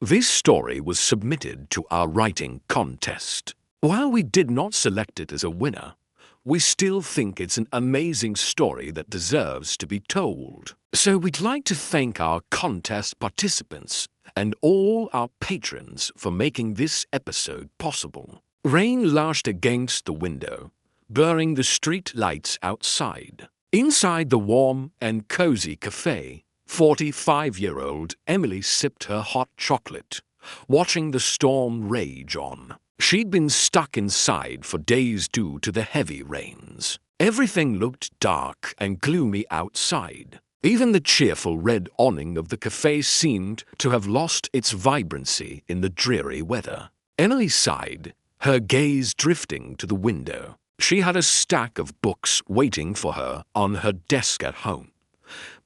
This story was submitted to our writing contest. While we did not select it as a winner, we still think it's an amazing story that deserves to be told. So we'd like to thank our contest participants and all our patrons for making this episode possible. Rain lashed against the window, blurring the street lights outside. Inside the warm and cozy cafe, 45-year-old Emily sipped her hot chocolate, watching the storm rage on. She'd been stuck inside for days due to the heavy rains. Everything looked dark and gloomy outside. Even the cheerful red awning of the cafe seemed to have lost its vibrancy in the dreary weather. Emily sighed, her gaze drifting to the window. She had a stack of books waiting for her on her desk at home,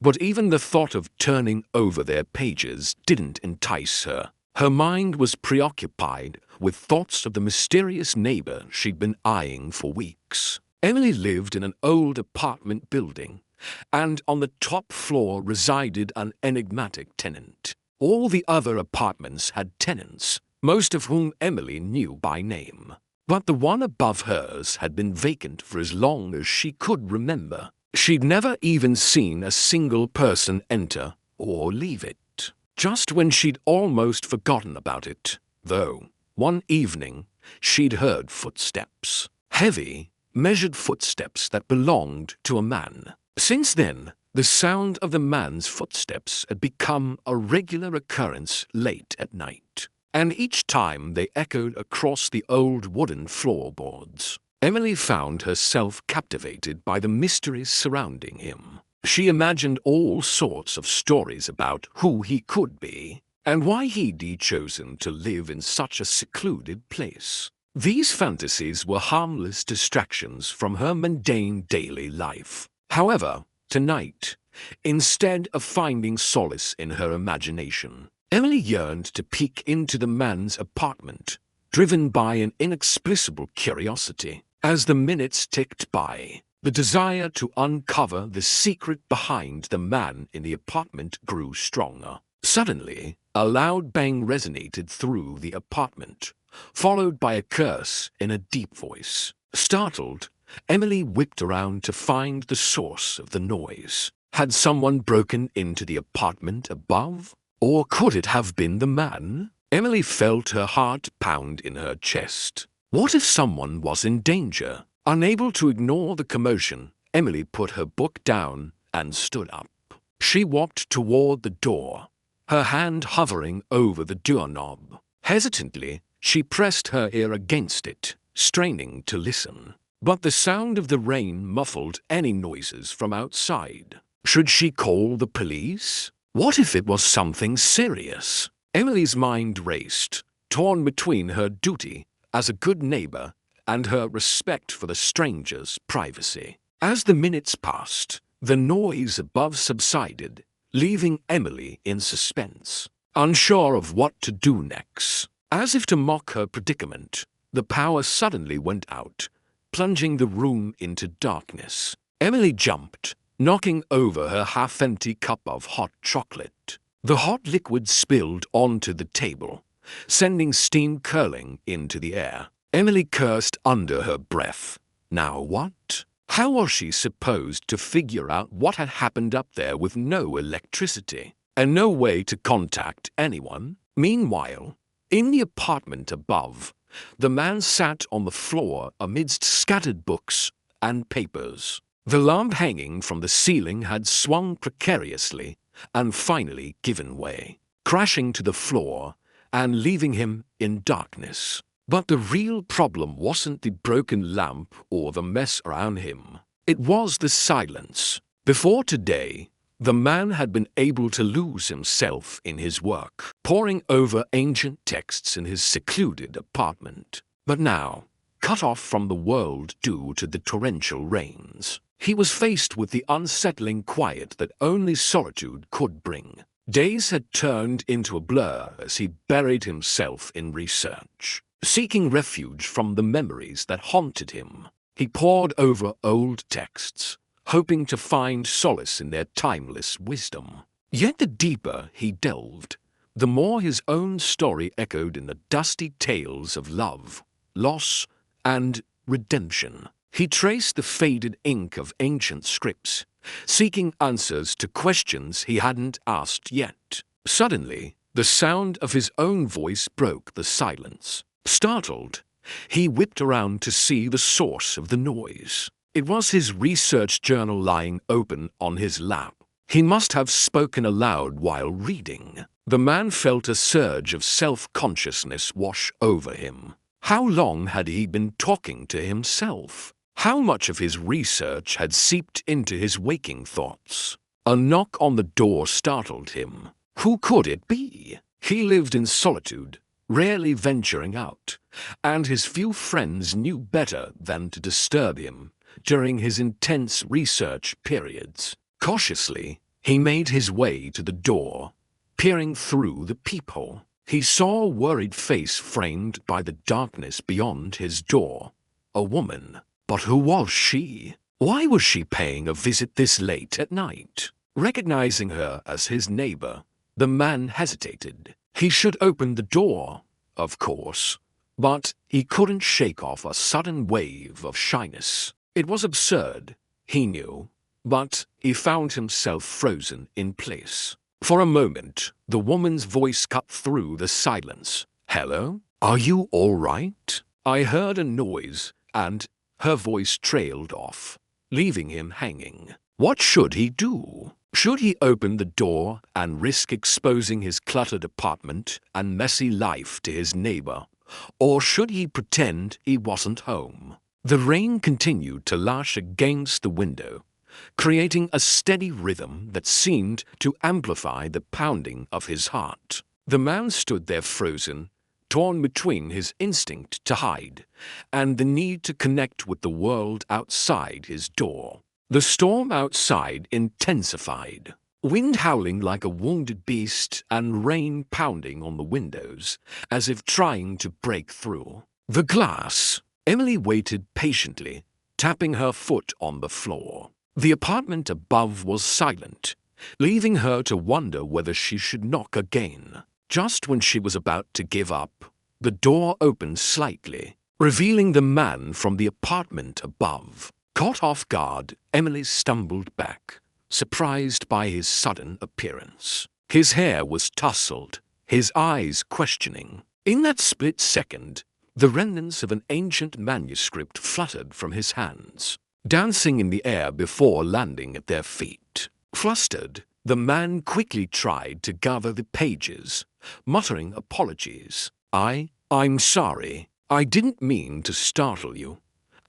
but even the thought of turning over their pages didn't entice her. Her mind was preoccupied with thoughts of the mysterious neighbor she'd been eyeing for weeks. Emily lived in an old apartment building, and on the top floor resided an enigmatic tenant. All the other apartments had tenants, most of whom Emily knew by name. But the one above hers had been vacant for as long as she could remember. She'd never even seen a single person enter or leave it. Just when she'd almost forgotten about it, though, one evening she'd heard footsteps. Heavy, measured footsteps that belonged to a man. Since then, the sound of the man's footsteps had become a regular occurrence late at night, and each time they echoed across the old wooden floorboards. Emily found herself captivated by the mysteries surrounding him. She imagined all sorts of stories about who he could be, and why he'd chosen to live in such a secluded place. These fantasies were harmless distractions from her mundane daily life. However, tonight, instead of finding solace in her imagination, Emily yearned to peek into the man's apartment, driven by an inexplicable curiosity. As the minutes ticked by, the desire to uncover the secret behind the man in the apartment grew stronger. Suddenly, a loud bang resonated through the apartment, followed by a curse in a deep voice. Startled, Emily whipped around to find the source of the noise. Had someone broken into the apartment above? Or could it have been the man? Emily felt her heart pound in her chest. What if someone was in danger? Unable to ignore the commotion, Emily put her book down and stood up. She walked toward the door, her hand hovering over the doorknob. Hesitantly, she pressed her ear against it, straining to listen. But the sound of the rain muffled any noises from outside. Should she call the police? What if it was something serious? Emily's mind raced, torn between her duty as a good neighbor and her respect for the stranger's privacy. As the minutes passed, the noise above subsided, leaving Emily in suspense, unsure of what to do next. As if to mock her predicament, the power suddenly went out, plunging the room into darkness. Emily jumped, knocking over her half-empty cup of hot chocolate. The hot liquid spilled onto the table, sending steam curling into the air. Emily cursed under her breath. Now what? How was she supposed to figure out what had happened up there with no electricity and no way to contact anyone? Meanwhile, in the apartment above, the man sat on the floor amidst scattered books and papers. The lamp hanging from the ceiling had swung precariously and finally given way, crashing to the floor and leaving him in darkness. But the real problem wasn't the broken lamp or the mess around him. It was the silence. Before today, the man had been able to lose himself in his work, poring over ancient texts in his secluded apartment. But now, cut off from the world due to the torrential rains, he was faced with the unsettling quiet that only solitude could bring. Days had turned into a blur as he buried himself in research, seeking refuge from the memories that haunted him. He pored over old texts, hoping to find solace in their timeless wisdom. Yet the deeper he delved, the more his own story echoed in the dusty tales of love, loss, and redemption. He traced the faded ink of ancient scripts, seeking answers to questions he hadn't asked yet. Suddenly, the sound of his own voice broke the silence. Startled, he whipped around to see the source of the noise. It was his research journal lying open on his lap. He must have spoken aloud while reading. The man felt a surge of self-consciousness wash over him. How long had he been talking to himself? How much of his research had seeped into his waking thoughts? A knock on the door startled him. Who could it be? He lived in solitude, rarely venturing out, and his few friends knew better than to disturb him during his intense research periods. Cautiously, he made his way to the door, peering through the peephole. He saw a worried face framed by the darkness beyond his door. A woman. But who was she? Why was she paying a visit this late at night? Recognizing her as his neighbor, the man hesitated. He should open the door, of course, but he couldn't shake off a sudden wave of shyness. It was absurd, he knew, but he found himself frozen in place. For a moment, the woman's voice cut through the silence. "Hello? Are you all right?" I heard a noise, and her voice trailed off, leaving him hanging. What should he do? Should he open the door and risk exposing his cluttered apartment and messy life to his neighbor, or should he pretend he wasn't home? The rain continued to lash against the window, creating a steady rhythm that seemed to amplify the pounding of his heart. The man stood there frozen, torn between his instinct to hide and the need to connect with the world outside his door. The storm outside intensified, wind howling like a wounded beast and rain pounding on the windows as if trying to break through. The glass. Emily waited patiently, tapping her foot on the floor. The apartment above was silent, leaving her to wonder whether she should knock again. Just when she was about to give up, the door opened slightly, revealing the man from the apartment above. Caught off guard, Emily stumbled back, surprised by his sudden appearance. His hair was tousled, his eyes questioning. In that split second, the remnants of an ancient manuscript fluttered from his hands, dancing in the air before landing at their feet. Flustered, the man quickly tried to gather the pages, muttering apologies. I'm sorry. I didn't mean to startle you."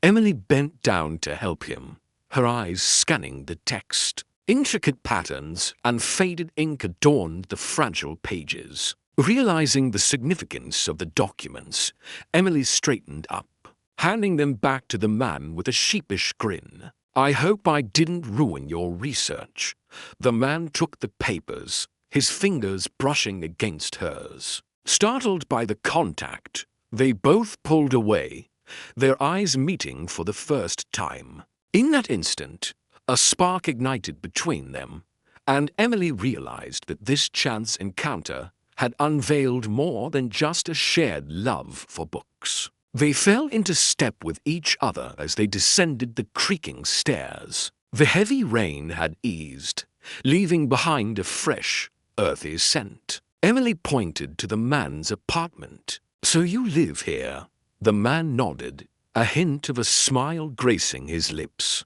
Emily bent down to help him, her eyes scanning the text. Intricate patterns and faded ink adorned the fragile pages. Realizing the significance of the documents, Emily straightened up, handing them back to the man with a sheepish grin. "I hope I didn't ruin your research." The man took the papers, his fingers brushing against hers. Startled by the contact, they both pulled away, their eyes meeting for the first time. In that instant, a spark ignited between them, and Emily realized that this chance encounter had unveiled more than just a shared love for books. They fell into step with each other as they descended the creaking stairs. The heavy rain had eased, leaving behind a fresh, earthy scent. Emily pointed to the man's apartment. "So you live here?" The man nodded, a hint of a smile gracing his lips.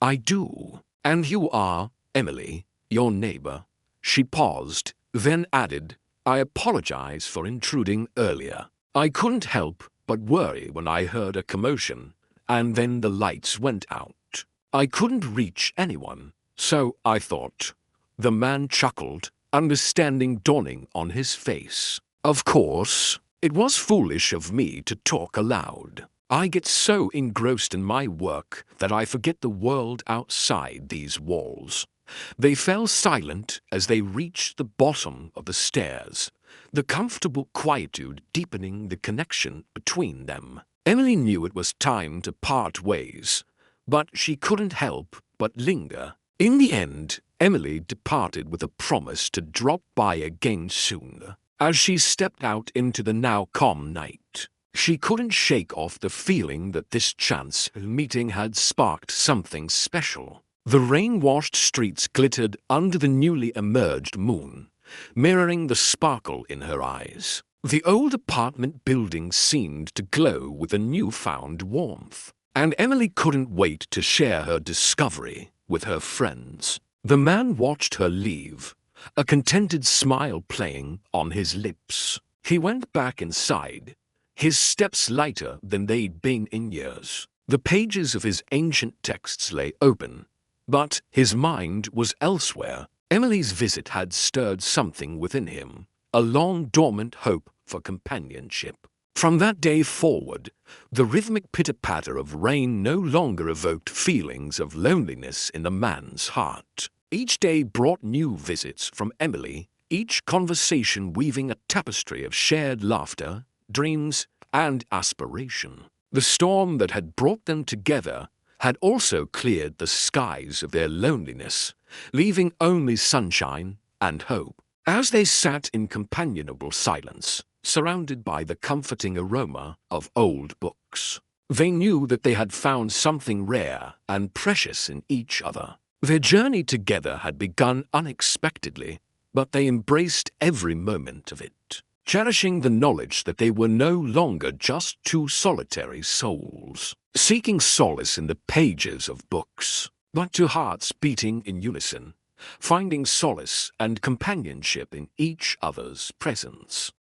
"I do." "And you are, Emily, your neighbor?" She paused, then added, "I apologize for intruding earlier. I couldn't help but worry when I heard a commotion, and then the lights went out. I couldn't reach anyone, so I thought." The man chuckled, understanding dawning on his face. "Of course, it was foolish of me to talk aloud. I get so engrossed in my work that I forget the world outside these walls." They fell silent as they reached the bottom of the stairs, the comfortable quietude deepening the connection between them. Emily knew it was time to part ways, but she couldn't help but linger, In the end, Emily departed with a promise to drop by again soon. As she stepped out into the now calm night, she couldn't shake off the feeling that this chance meeting had sparked something special. The rain-washed streets glittered under the newly emerged moon, mirroring the sparkle in her eyes. The old apartment building seemed to glow with a newfound warmth, and Emily couldn't wait to share her discovery with her friends. The man watched her leave, a contented smile playing on his lips. He went back inside, his steps lighter than they'd been in years. The pages of his ancient texts lay open, but his mind was elsewhere. Emily's visit had stirred something within him, a long-dormant hope for companionship. From that day forward, the rhythmic pitter-patter of rain no longer evoked feelings of loneliness in the man's heart. Each day brought new visits from Emily, each conversation weaving a tapestry of shared laughter, dreams, and aspiration. The storm that had brought them together had also cleared the skies of their loneliness, leaving only sunshine and hope. As they sat in companionable silence, surrounded by the comforting aroma of old books, they knew that they had found something rare and precious in each other. Their journey together had begun unexpectedly, but they embraced every moment of it, cherishing the knowledge that they were no longer just two solitary souls, seeking solace in the pages of books, but two hearts beating in unison, finding solace and companionship in each other's presence.